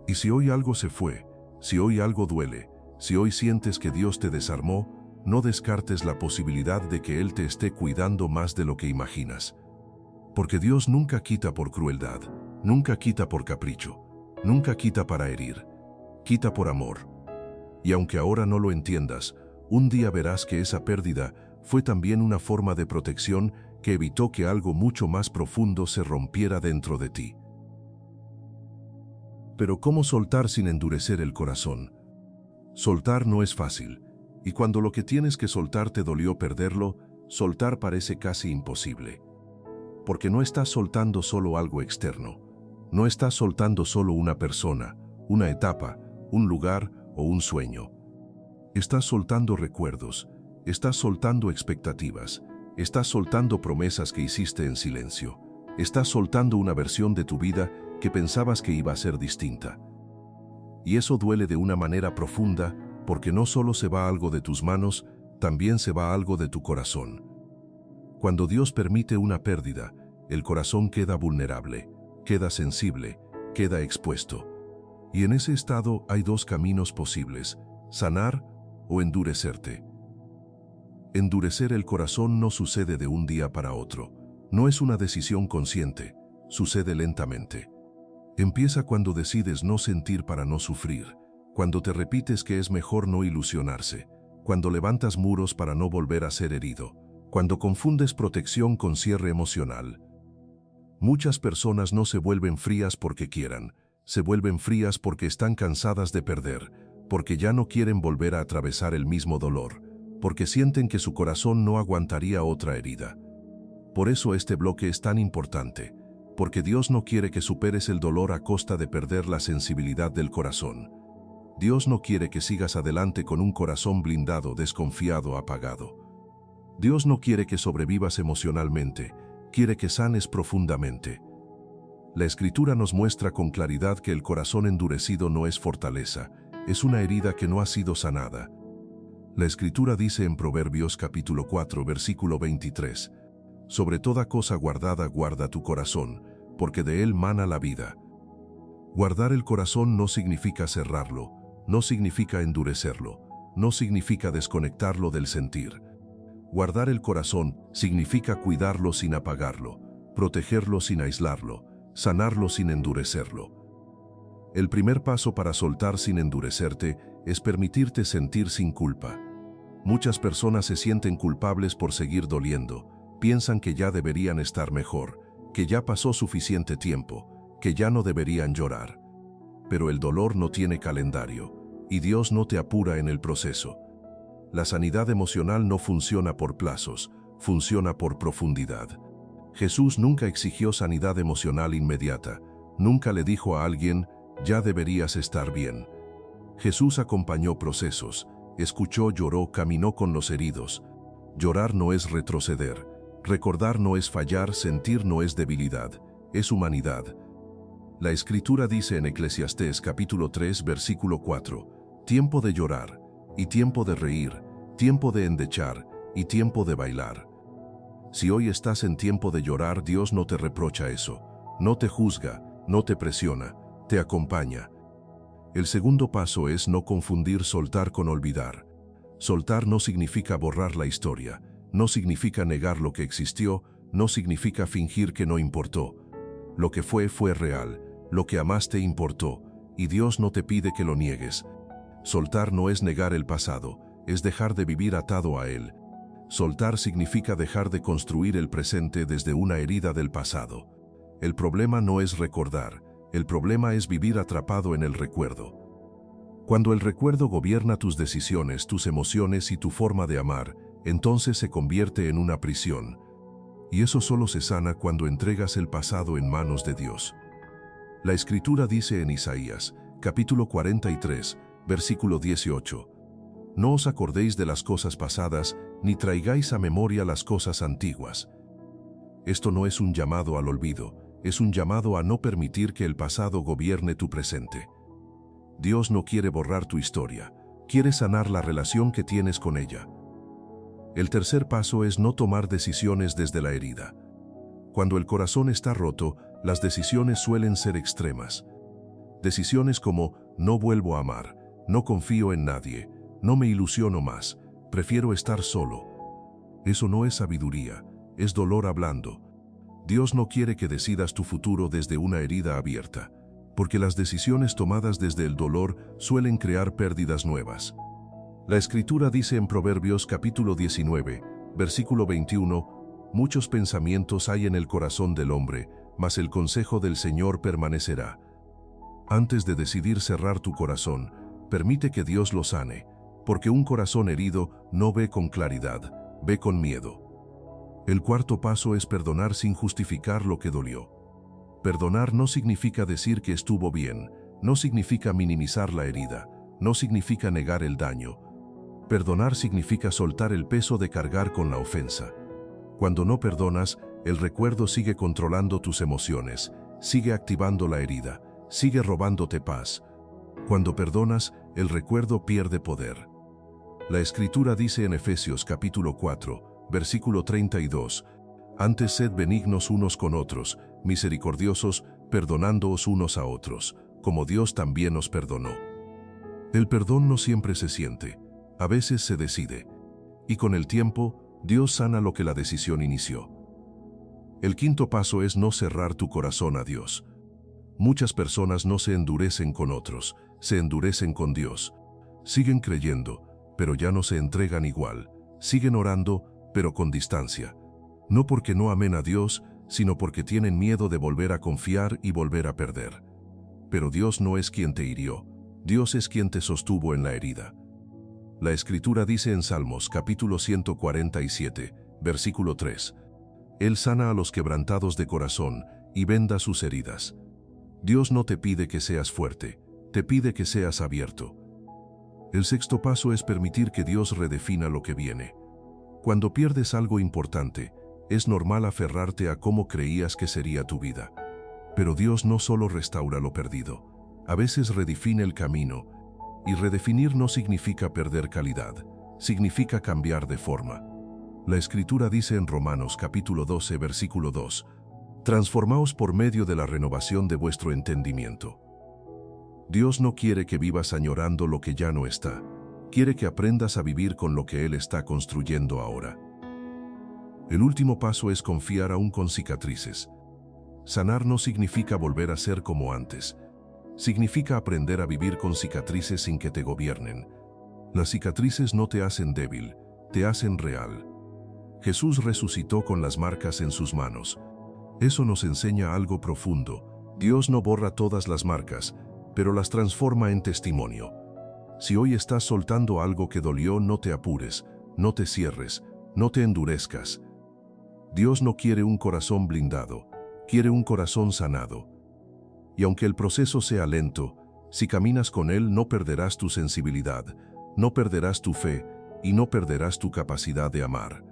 Y si hoy algo se fue, si hoy algo duele, si hoy sientes que Dios te desarmó, no descartes la posibilidad de que Él te esté cuidando más de lo que imaginas. Porque Dios nunca quita por crueldad, nunca quita por capricho, nunca quita para herir, quita por amor. Y aunque ahora no lo entiendas, un día verás que esa pérdida fue también una forma de protección que evitó que algo mucho más profundo se rompiera dentro de ti. Pero ¿cómo soltar sin endurecer el corazón? Soltar no es fácil. Y cuando lo que tienes que soltar te dolió perderlo, soltar parece casi imposible. Porque no estás soltando solo algo externo. No estás soltando solo una persona, una etapa, un lugar o un sueño. Estás soltando recuerdos, estás soltando expectativas, estás soltando promesas que hiciste en silencio. Estás soltando una versión de tu vida que pensabas que iba a ser distinta. Y eso duele de una manera profunda, porque no solo se va algo de tus manos, también se va algo de tu corazón. Cuando Dios permite una pérdida, el corazón queda vulnerable, queda sensible, queda expuesto. Y en ese estado hay dos caminos posibles, sanar o endurecerte. Endurecer el corazón no sucede de un día para otro. No es una decisión consciente, sucede lentamente. Empieza cuando decides no sentir para no sufrir, cuando te repites que es mejor no ilusionarse, cuando levantas muros para no volver a ser herido, cuando confundes protección con cierre emocional. Muchas personas no se vuelven frías porque quieran, se vuelven frías porque están cansadas de perder, porque ya no quieren volver a atravesar el mismo dolor, porque sienten que su corazón no aguantaría otra herida. Por eso este bloque es tan importante, porque Dios no quiere que superes el dolor a costa de perder la sensibilidad del corazón. Dios no quiere que sigas adelante con un corazón blindado, desconfiado, apagado. Dios no quiere que sobrevivas emocionalmente, quiere que sanes profundamente. La Escritura nos muestra con claridad que el corazón endurecido no es fortaleza, es una herida que no ha sido sanada. La Escritura dice en Proverbios capítulo 4, versículo 23, «Sobre toda cosa guardada guarda tu corazón, porque de él mana la vida». Guardar el corazón no significa cerrarlo, no significa endurecerlo, no significa desconectarlo del sentir. Guardar el corazón significa cuidarlo sin apagarlo, protegerlo sin aislarlo, sanarlo sin endurecerlo. El primer paso para soltar sin endurecerte es permitirte sentir sin culpa. Muchas personas se sienten culpables por seguir doliendo, piensan que ya deberían estar mejor, que ya pasó suficiente tiempo, que ya no deberían llorar. Pero el dolor no tiene calendario, y Dios no te apura en el proceso. La sanidad emocional no funciona por plazos, funciona por profundidad. Jesús nunca exigió sanidad emocional inmediata, nunca le dijo a alguien, ya deberías estar bien. Jesús acompañó procesos, escuchó, lloró, caminó con los heridos. Llorar no es retroceder, recordar no es fallar, sentir no es debilidad, es humanidad. La Escritura dice en Eclesiastés capítulo 3, versículo 4, tiempo de llorar, y tiempo de reír, tiempo de endechar, y tiempo de bailar. Si hoy estás en tiempo de llorar, Dios no te reprocha eso, no te juzga, no te presiona, te acompaña. El segundo paso es no confundir soltar con olvidar. Soltar no significa borrar la historia, no significa negar lo que existió, no significa fingir que no importó. Lo que fue, fue real, lo que amaste importó, y Dios no te pide que lo niegues. Soltar no es negar el pasado, es dejar de vivir atado a él. Soltar significa dejar de construir el presente desde una herida del pasado. El problema no es recordar, el problema es vivir atrapado en el recuerdo. Cuando el recuerdo gobierna tus decisiones, tus emociones y tu forma de amar, entonces se convierte en una prisión. Y eso solo se sana cuando entregas el pasado en manos de Dios. La Escritura dice en Isaías, capítulo 43, versículo 18, «No os acordéis de las cosas pasadas, ni traigáis a memoria las cosas antiguas». Esto no es un llamado al olvido, es un llamado a no permitir que el pasado gobierne tu presente. Dios no quiere borrar tu historia, quiere sanar la relación que tienes con ella. El tercer paso es no tomar decisiones desde la herida. Cuando el corazón está roto, las decisiones suelen ser extremas. Decisiones como, no vuelvo a amar, no confío en nadie, no me ilusiono más, prefiero estar solo. Eso no es sabiduría, es dolor hablando. Dios no quiere que decidas tu futuro desde una herida abierta, porque las decisiones tomadas desde el dolor suelen crear pérdidas nuevas. La Escritura dice en Proverbios capítulo 19, versículo 21, «Muchos pensamientos hay en el corazón del hombre, mas el consejo del Señor permanecerá». Antes de decidir cerrar tu corazón, permite que Dios lo sane, porque un corazón herido no ve con claridad, ve con miedo. El cuarto paso es perdonar sin justificar lo que dolió. Perdonar no significa decir que estuvo bien, no significa minimizar la herida, no significa negar el daño. Perdonar significa soltar el peso de cargar con la ofensa. Cuando no perdonas, el recuerdo sigue controlando tus emociones, sigue activando la herida, sigue robándote paz. Cuando perdonas, el recuerdo pierde poder. La Escritura dice en Efesios capítulo 4, versículo 32, «Antes sed benignos unos con otros, misericordiosos, perdonándoos unos a otros, como Dios también os perdonó». El perdón no siempre se siente, a veces se decide. Y con el tiempo, Dios sana lo que la decisión inició. El quinto paso es no cerrar tu corazón a Dios. Muchas personas no se endurecen con otros, se endurecen con Dios. Siguen creyendo, pero ya no se entregan igual. Siguen orando, pero con distancia. No porque no amen a Dios, sino porque tienen miedo de volver a confiar y volver a perder. Pero Dios no es quien te hirió, Dios es quien te sostuvo en la herida. La Escritura dice en Salmos capítulo 147, versículo 3, Él sana a los quebrantados de corazón y venda sus heridas. Dios no te pide que seas fuerte, te pide que seas abierto. El sexto paso es permitir que Dios redefina lo que viene. Cuando pierdes algo importante, es normal aferrarte a cómo creías que sería tu vida. Pero Dios no solo restaura lo perdido, a veces redefine el camino, y redefinir no significa perder calidad, significa cambiar de forma. La Escritura dice en Romanos capítulo 12, versículo 2, Transformaos por medio de la renovación de vuestro entendimiento. Dios no quiere que vivas añorando lo que ya no está, quiere que aprendas a vivir con lo que Él está construyendo ahora. El último paso es confiar aún con cicatrices. Sanar no significa volver a ser como antes. Significa aprender a vivir con cicatrices sin que te gobiernen. Las cicatrices no te hacen débil, te hacen real. Jesús resucitó con las marcas en sus manos. Eso nos enseña algo profundo. Dios no borra todas las marcas, pero las transforma en testimonio. Si hoy estás soltando algo que dolió, no te apures, no te cierres, no te endurezcas. Dios no quiere un corazón blindado, quiere un corazón sanado. Y aunque el proceso sea lento, si caminas con Él no perderás tu sensibilidad, no perderás tu fe y no perderás tu capacidad de amar.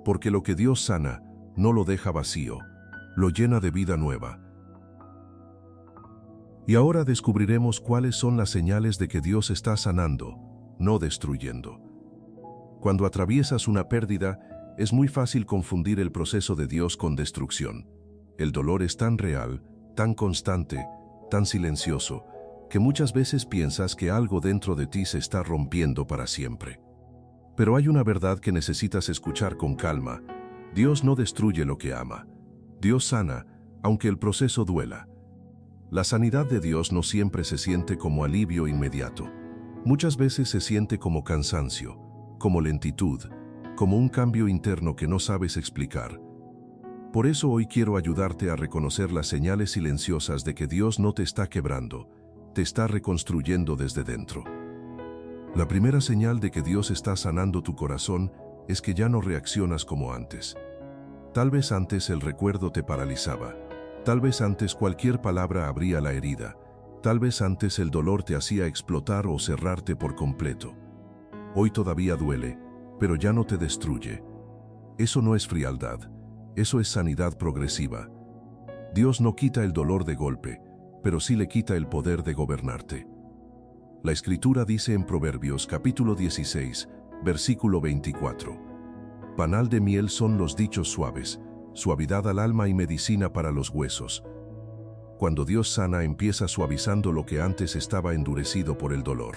Porque lo que Dios sana, no lo deja vacío, lo llena de vida nueva. Y ahora descubriremos cuáles son las señales de que Dios está sanando, no destruyendo. Cuando atraviesas una pérdida, es muy fácil confundir el proceso de Dios con destrucción. El dolor es tan real, tan constante, tan silencioso, que muchas veces piensas que algo dentro de ti se está rompiendo para siempre. Pero hay una verdad que necesitas escuchar con calma. Dios no destruye lo que ama. Dios sana, aunque el proceso duela. La sanidad de Dios no siempre se siente como alivio inmediato. Muchas veces se siente como cansancio, como lentitud, como un cambio interno que no sabes explicar. Por eso hoy quiero ayudarte a reconocer las señales silenciosas de que Dios no te está quebrando, te está reconstruyendo desde dentro. La primera señal de que Dios está sanando tu corazón es que ya no reaccionas como antes. Tal vez antes el recuerdo te paralizaba, tal vez antes cualquier palabra abría la herida, tal vez antes el dolor te hacía explotar o cerrarte por completo. Hoy todavía duele, pero ya no te destruye. Eso no es frialdad, eso es sanidad progresiva. Dios no quita el dolor de golpe, pero sí le quita el poder de gobernarte. La Escritura dice en Proverbios capítulo 16, versículo 24. Panal de miel son los dichos suaves, suavidad al alma y medicina para los huesos. Cuando Dios sana, empieza suavizando lo que antes estaba endurecido por el dolor.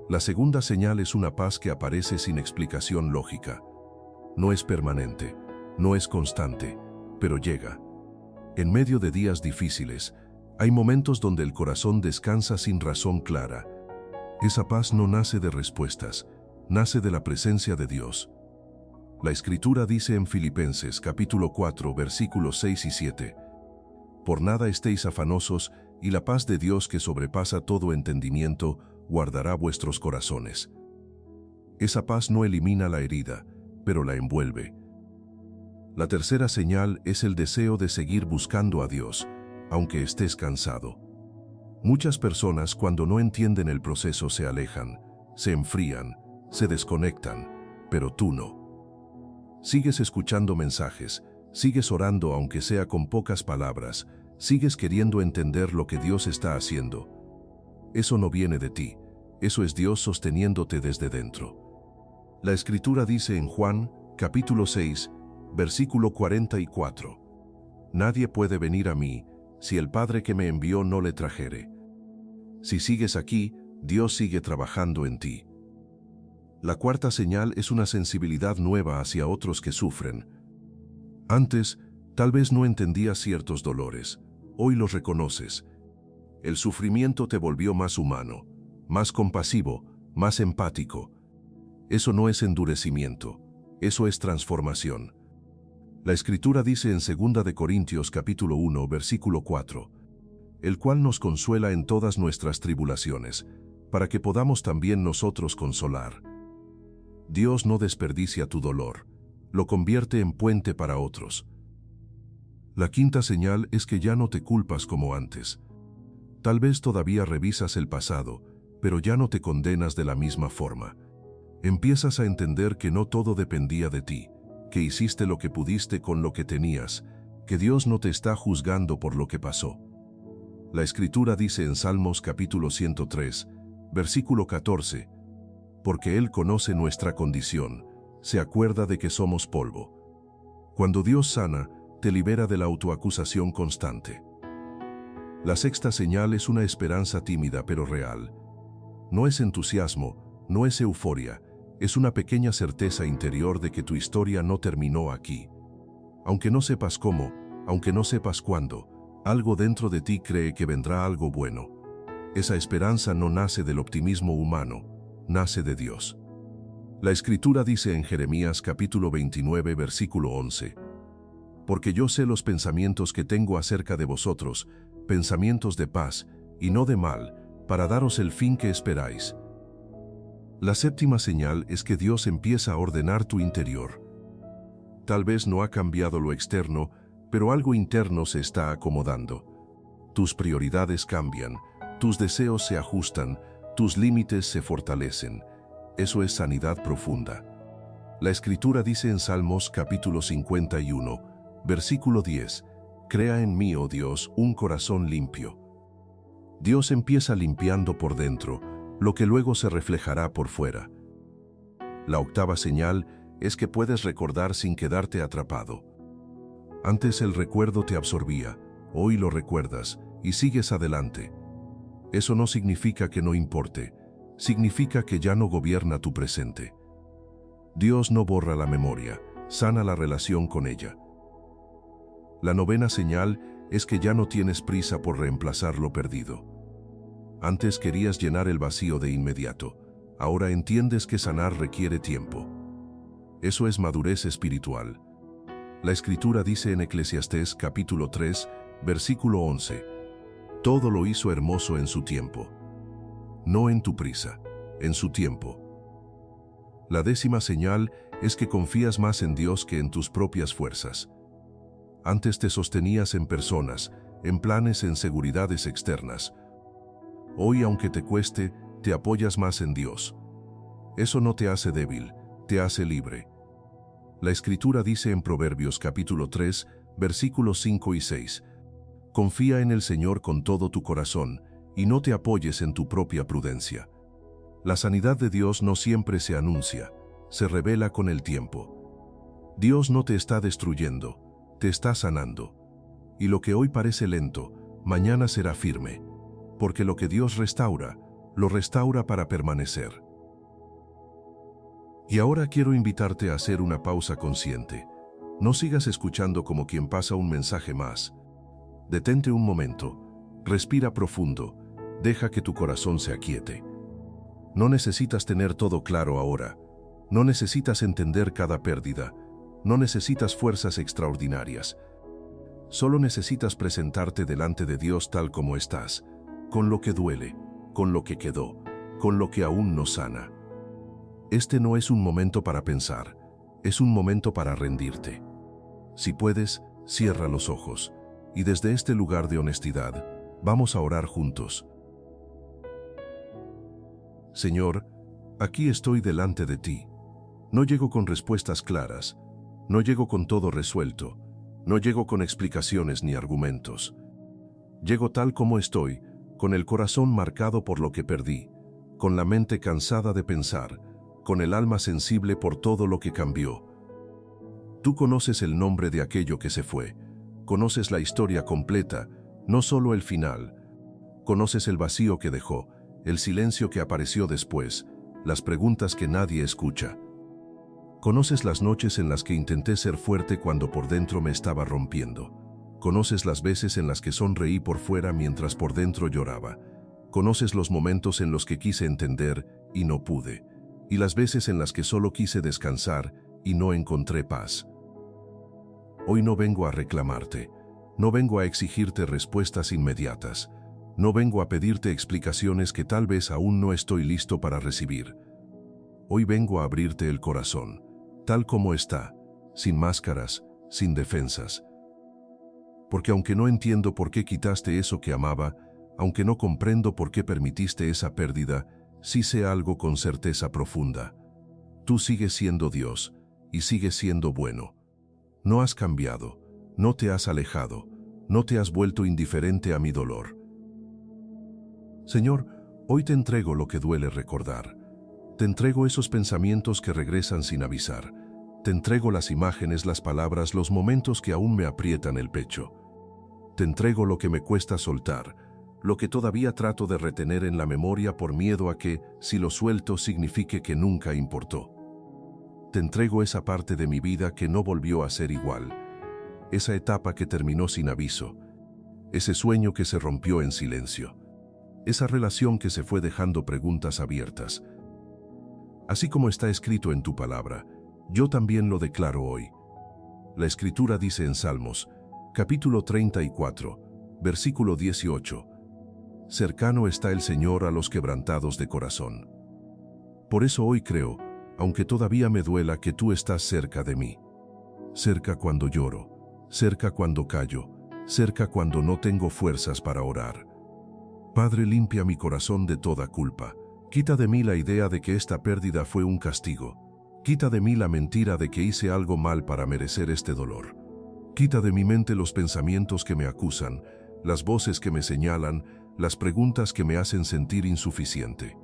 La segunda señal es una paz que aparece sin explicación lógica. No es permanente, no es constante, pero llega. En medio de días difíciles, hay momentos donde el corazón descansa sin razón clara. Esa paz no nace de respuestas, nace de la presencia de Dios. La Escritura dice en Filipenses capítulo 4, versículos 6 y 7, Por nada estéis afanosos, y la paz de Dios que sobrepasa todo entendimiento, guardará vuestros corazones. Esa paz no elimina la herida, pero la envuelve. La tercera señal es el deseo de seguir buscando a Dios, aunque estés cansado. Muchas personas cuando no entienden el proceso se alejan, se enfrían, se desconectan, pero tú no. Sigues escuchando mensajes, sigues orando aunque sea con pocas palabras, sigues queriendo entender lo que Dios está haciendo. Eso no viene de ti, eso es Dios sosteniéndote desde dentro. La Escritura dice en Juan, capítulo 6, versículo 44, Nadie puede venir a mí, si el Padre que me envió no le trajere. Si sigues aquí, Dios sigue trabajando en ti. La cuarta señal es una sensibilidad nueva hacia otros que sufren. Antes, tal vez no entendías ciertos dolores. Hoy los reconoces. El sufrimiento te volvió más humano, más compasivo, más empático. Eso no es endurecimiento, eso es transformación. La Escritura dice en 2 de Corintios capítulo 1, versículo 4, el cual nos consuela en todas nuestras tribulaciones, para que podamos también nosotros consolar. Dios no desperdicia tu dolor, lo convierte en puente para otros. La quinta señal es que ya no te culpas como antes. Tal vez todavía revisas el pasado, pero ya no te condenas de la misma forma. Empiezas a entender que no todo dependía de ti, que hiciste lo que pudiste con lo que tenías, que Dios no te está juzgando por lo que pasó. La Escritura dice en Salmos capítulo 103, versículo 14, porque Él conoce nuestra condición, se acuerda de que somos polvo. Cuando Dios sana, te libera de la autoacusación constante. La sexta señal es una esperanza tímida pero real. No es entusiasmo, no es euforia, es una pequeña certeza interior de que tu historia no terminó aquí. Aunque no sepas cómo, aunque no sepas cuándo, algo dentro de ti cree que vendrá algo bueno. Esa esperanza no nace del optimismo humano, nace de Dios. La Escritura dice en Jeremías capítulo 29, versículo 11, porque yo sé los pensamientos que tengo acerca de vosotros, pensamientos de paz y no de mal, para daros el fin que esperáis. La séptima señal es que Dios empieza a ordenar tu interior. Tal vez no ha cambiado lo externo, pero algo interno se está acomodando. Tus prioridades cambian, tus deseos se ajustan, tus límites se fortalecen. Eso es sanidad profunda. La Escritura dice en Salmos capítulo 51, versículo 10, crea en mí, oh Dios, un corazón limpio. Dios empieza limpiando por dentro, lo que luego se reflejará por fuera. La octava señal es que puedes recordar sin quedarte atrapado. Antes el recuerdo te absorbía, hoy lo recuerdas y sigues adelante. Eso no significa que no importe, significa que ya no gobierna tu presente. Dios no borra la memoria, sana la relación con ella. La novena señal es que ya no tienes prisa por reemplazar lo perdido. Antes querías llenar el vacío de inmediato, ahora entiendes que sanar requiere tiempo. Eso es madurez espiritual. La Escritura dice en Eclesiastés capítulo 3, versículo 11, todo lo hizo hermoso en su tiempo. No en tu prisa, en su tiempo. La décima señal es que confías más en Dios que en tus propias fuerzas. Antes te sostenías en personas, en planes, en seguridades externas. Hoy, aunque te cueste, te apoyas más en Dios. Eso no te hace débil, te hace libre. La Escritura dice en Proverbios capítulo 3, versículos 5 y 6, confía en el Señor con todo tu corazón y no te apoyes en tu propia prudencia. La sanidad de Dios no siempre se anuncia, se revela con el tiempo. Dios no te está destruyendo, te está sanando. Y lo que hoy parece lento, mañana será firme, porque lo que Dios restaura, lo restaura para permanecer. Y ahora quiero invitarte a hacer una pausa consciente. No sigas escuchando como quien pasa un mensaje más. Detente un momento, respira profundo, deja que tu corazón se aquiete. No necesitas tener todo claro ahora, no necesitas entender cada pérdida, no necesitas fuerzas extraordinarias. Solo necesitas presentarte delante de Dios tal como estás, con lo que duele, con lo que quedó, con lo que aún no sana. Este no es un momento para pensar, es un momento para rendirte. Si puedes, cierra los ojos, y desde este lugar de honestidad, vamos a orar juntos. Señor, aquí estoy delante de ti. No llego con respuestas claras, no llego con todo resuelto, no llego con explicaciones ni argumentos. Llego tal como estoy, con el corazón marcado por lo que perdí, con la mente cansada de pensar, con el alma sensible por todo lo que cambió. Tú conoces el nombre de aquello que se fue, conoces la historia completa, no solo el final. Conoces el vacío que dejó, el silencio que apareció después, las preguntas que nadie escucha. Conoces las noches en las que intenté ser fuerte cuando por dentro me estaba rompiendo. Conoces las veces en las que sonreí por fuera mientras por dentro lloraba. Conoces los momentos en los que quise entender y no pude, y las veces en las que solo quise descansar y no encontré paz. Hoy no vengo a reclamarte, no vengo a exigirte respuestas inmediatas, no vengo a pedirte explicaciones que tal vez aún no estoy listo para recibir. Hoy vengo a abrirte el corazón, tal como está, sin máscaras, sin defensas. Porque aunque no entiendo por qué quitaste eso que amaba, aunque no comprendo por qué permitiste esa pérdida, sí sé algo con certeza profunda. Tú sigues siendo Dios, y sigues siendo bueno. No has cambiado, no te has alejado, no te has vuelto indiferente a mi dolor. Señor, hoy te entrego lo que duele recordar. Te entrego esos pensamientos que regresan sin avisar. Te entrego las imágenes, las palabras, los momentos que aún me aprietan el pecho. Te entrego lo que me cuesta soltar, lo que todavía trato de retener en la memoria por miedo a que, si lo suelto, signifique que nunca importó. Te entrego esa parte de mi vida que no volvió a ser igual, esa etapa que terminó sin aviso, ese sueño que se rompió en silencio, esa relación que se fue dejando preguntas abiertas. Así como está escrito en tu palabra, yo también lo declaro hoy. La Escritura dice en Salmos, capítulo 34, versículo 18, cercano está el Señor a los quebrantados de corazón. Por eso hoy creo, aunque todavía me duela, que tú estás cerca de mí. Cerca cuando lloro, cerca cuando callo, cerca cuando no tengo fuerzas para orar. Padre, limpia mi corazón de toda culpa. Quita de mí la idea de que esta pérdida fue un castigo. Quita de mí la mentira de que hice algo mal para merecer este dolor. Quita de mi mente los pensamientos que me acusan, las voces que me señalan, las preguntas que me hacen sentir insuficiente.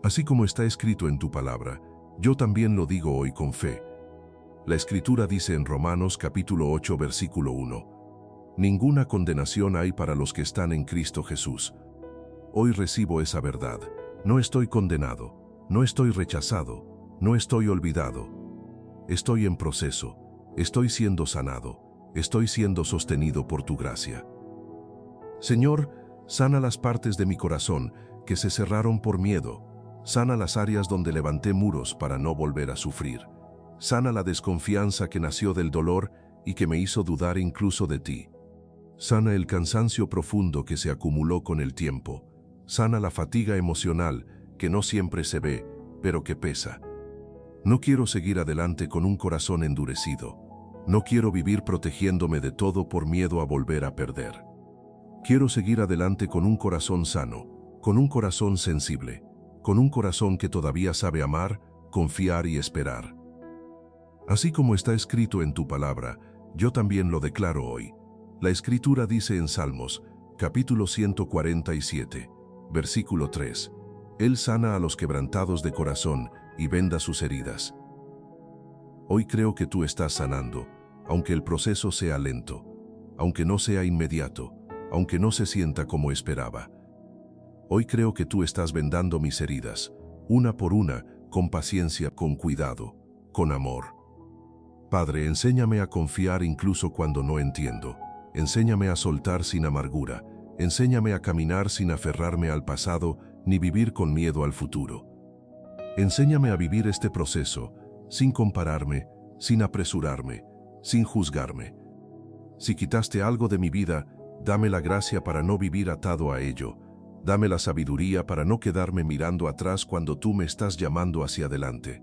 Así como está escrito en tu palabra, yo también lo digo hoy con fe. La Escritura dice en Romanos capítulo 8 versículo 1, ninguna condenación hay para los que están en Cristo Jesús. Hoy recibo esa verdad. No estoy condenado, no estoy rechazado, no estoy olvidado. Estoy en proceso, estoy siendo sanado, estoy siendo sostenido por tu gracia. Señor, sana las partes de mi corazón que se cerraron por miedo. Sana las áreas donde levanté muros para no volver a sufrir. Sana la desconfianza que nació del dolor y que me hizo dudar incluso de ti. Sana el cansancio profundo que se acumuló con el tiempo. Sana la fatiga emocional que no siempre se ve, pero que pesa. No quiero seguir adelante con un corazón endurecido. No quiero vivir protegiéndome de todo por miedo a volver a perder. Quiero seguir adelante con un corazón sano, con un corazón sensible, con un corazón que todavía sabe amar, confiar y esperar. Así como está escrito en tu palabra, yo también lo declaro hoy. La Escritura dice en Salmos, capítulo 147, versículo 3, Él sana a los quebrantados de corazón y venda sus heridas. Hoy creo que tú estás sanando, aunque el proceso sea lento, aunque no sea inmediato, aunque no se sienta como esperaba. Hoy creo que tú estás vendando mis heridas, una por una, con paciencia, con cuidado, con amor. Padre, enséñame a confiar incluso cuando no entiendo. Enséñame a soltar sin amargura. Enséñame a caminar sin aferrarme al pasado ni vivir con miedo al futuro. Enséñame a vivir este proceso sin compararme, sin apresurarme, sin juzgarme. Si quitaste algo de mi vida, dame la gracia para no vivir atado a ello. Dame la sabiduría para no quedarme mirando atrás cuando tú me estás llamando hacia adelante.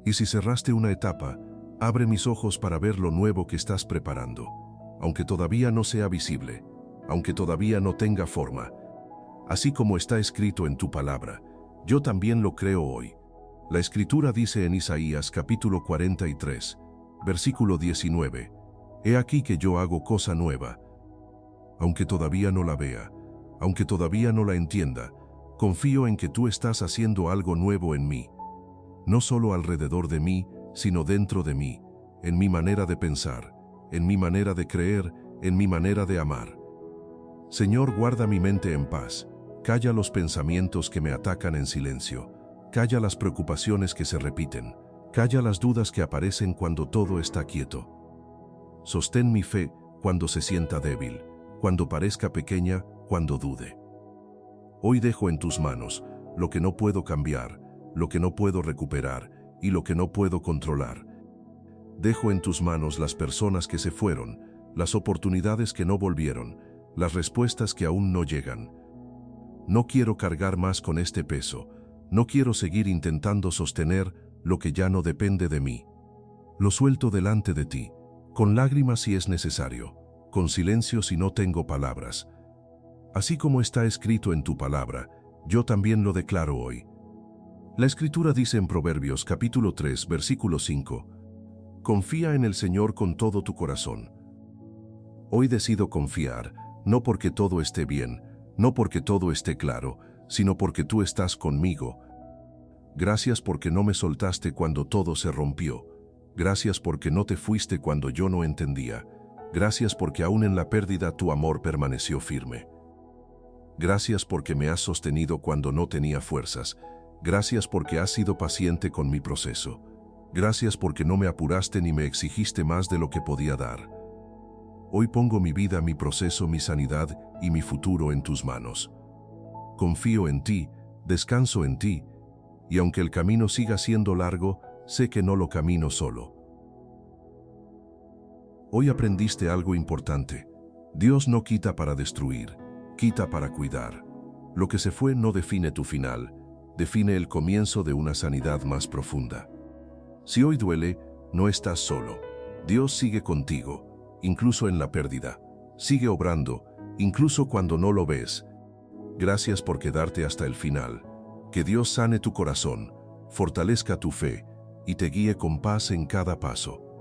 Y si cerraste una etapa, abre mis ojos para ver lo nuevo que estás preparando, aunque todavía no sea visible, aunque todavía no tenga forma. Así como está escrito en tu palabra, yo también lo creo hoy. La Escritura dice en Isaías capítulo 43, versículo 19, He aquí que yo hago cosa nueva. Aunque todavía no la vea, aunque todavía no la entienda, confío en que tú estás haciendo algo nuevo en mí. No solo alrededor de mí, sino dentro de mí, en mi manera de pensar, en mi manera de creer, en mi manera de amar. Señor, guarda mi mente en paz, calla los pensamientos que me atacan en silencio. Calla las preocupaciones que se repiten. Calla las dudas que aparecen cuando todo está quieto. Sostén mi fe cuando se sienta débil, cuando parezca pequeña, cuando dude. Hoy dejo en tus manos lo que no puedo cambiar, lo que no puedo recuperar y lo que no puedo controlar. Dejo en tus manos las personas que se fueron, las oportunidades que no volvieron, las respuestas que aún no llegan. No quiero cargar más con este peso. No quiero seguir intentando sostener lo que ya no depende de mí. Lo suelto delante de ti, con lágrimas si es necesario, con silencio si no tengo palabras. Así como está escrito en tu palabra, yo también lo declaro hoy. La Escritura dice en Proverbios capítulo 3, versículo 5, confía en el Señor con todo tu corazón. Hoy decido confiar, no porque todo esté bien, no porque todo esté claro, sino porque tú estás conmigo. Gracias porque no me soltaste cuando todo se rompió. Gracias porque no te fuiste cuando yo no entendía. Gracias porque aún en la pérdida tu amor permaneció firme. Gracias porque me has sostenido cuando no tenía fuerzas. Gracias porque has sido paciente con mi proceso. Gracias porque no me apuraste ni me exigiste más de lo que podía dar. Hoy pongo mi vida, mi proceso, mi sanidad y mi futuro en tus manos. Confío en ti, descanso en ti, y aunque el camino siga siendo largo, sé que no lo camino solo. Hoy aprendiste algo importante. Dios no quita para destruir, quita para cuidar. Lo que se fue no define tu final, define el comienzo de una sanidad más profunda. Si hoy duele, no estás solo. Dios sigue contigo, incluso en la pérdida. Sigue obrando, incluso cuando no lo ves. Gracias por quedarte hasta el final. Que Dios sane tu corazón, fortalezca tu fe y te guíe con paz en cada paso.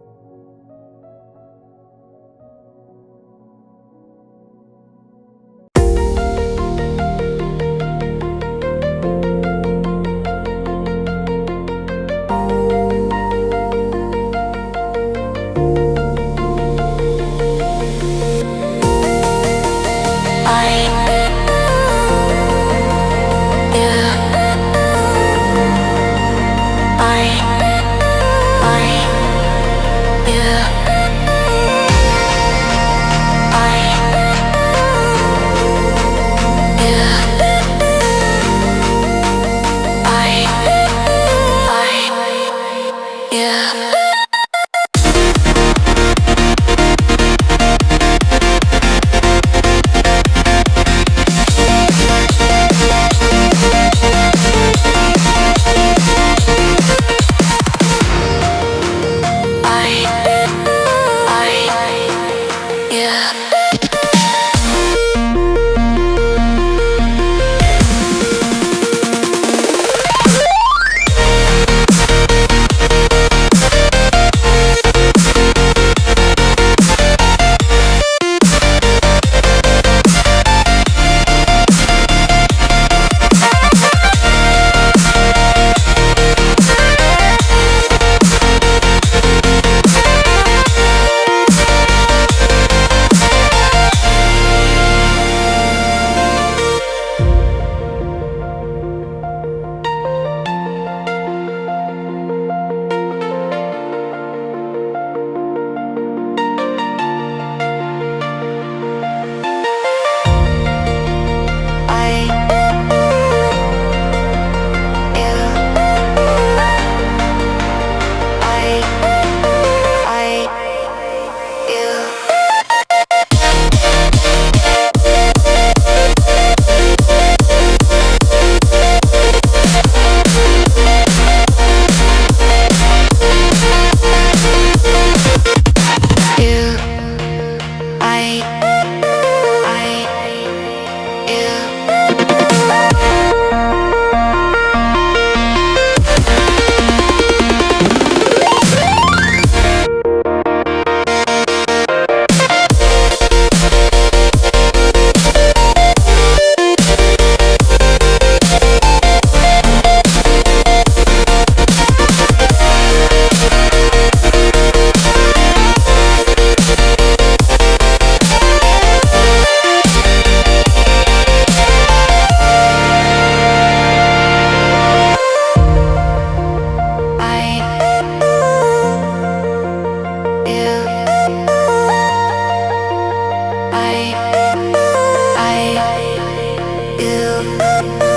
you.